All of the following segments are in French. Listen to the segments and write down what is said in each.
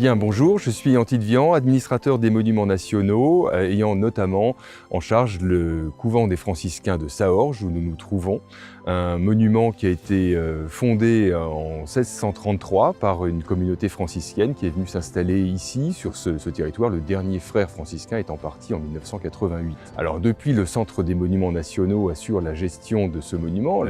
Bien, bonjour, je suis Antide Vian, administrateur des monuments nationaux, ayant notamment en charge le couvent des franciscains de Saorge, où nous nous trouvons. Un monument qui a été fondé en 1633 par une communauté franciscaine qui est venue s'installer ici, sur ce territoire, le dernier frère franciscain étant parti en 1988. Alors depuis, le Centre des monuments nationaux assure la gestion de ce monument.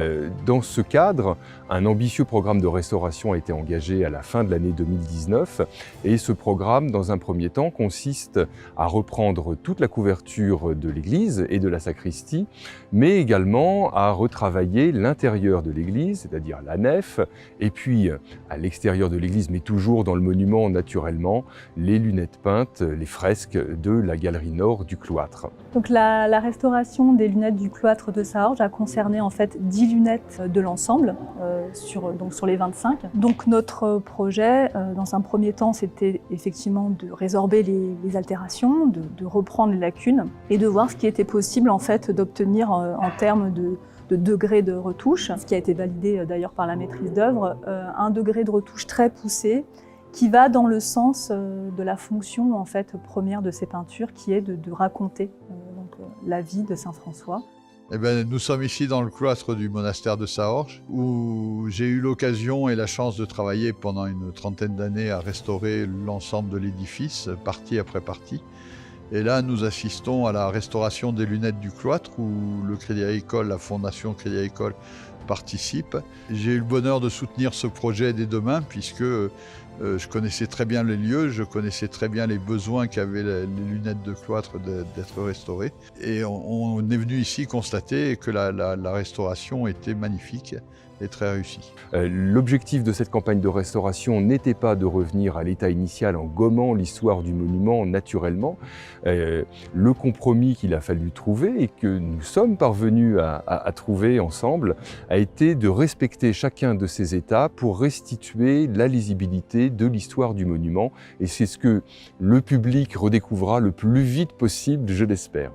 Dans ce cadre, un ambitieux programme de restauration a été engagé à la fin de l'année 2019. Et ce programme, dans un premier temps, consiste à reprendre toute la couverture de l'église et de la sacristie, mais également à retravailler l'intérieur de l'église, c'est-à-dire la nef, et puis à l'extérieur de l'église, mais toujours dans le monument naturellement, les lunettes peintes, les fresques de la galerie nord du cloître. Donc la restauration des lunettes du cloître de Saorge a concerné en fait 10 lunettes de l'ensemble, sur les 25. Donc notre projet, dans un premier temps, c'était effectivement de résorber les altérations, de reprendre les lacunes et de voir ce qui était possible en fait d'obtenir en termes de degré de retouche, ce qui a été validé d'ailleurs par la maîtrise d'œuvre, un degré de retouche très poussé qui va dans le sens de la fonction en fait première de ces peintures, qui est de raconter la vie de Saint François. Eh bien, nous sommes ici dans le cloître du monastère de Saorge, où j'ai eu l'occasion et la chance de travailler pendant une trentaine d'années à restaurer l'ensemble de l'édifice, partie après partie. Et là, nous assistons à la restauration des lunettes du cloître, où le Crédit Agricole, la Fondation Crédit Agricole, participe. J'ai eu le bonheur de soutenir ce projet dès demain, puisque je connaissais très bien les lieux, je connaissais très bien les besoins qu'avaient les lunettes de cloître d'être restaurées. Et on est venu ici constater que la restauration était magnifique et très réussie. L'objectif de cette campagne de restauration n'était pas de revenir à l'état initial en gommant l'histoire du monument naturellement. Le compromis qu'il a fallu trouver et que nous sommes parvenus à trouver ensemble a été de respecter chacun de ces états pour restituer la lisibilité de l'histoire du monument. Et c'est ce que le public redécouvrira le plus vite possible, je l'espère.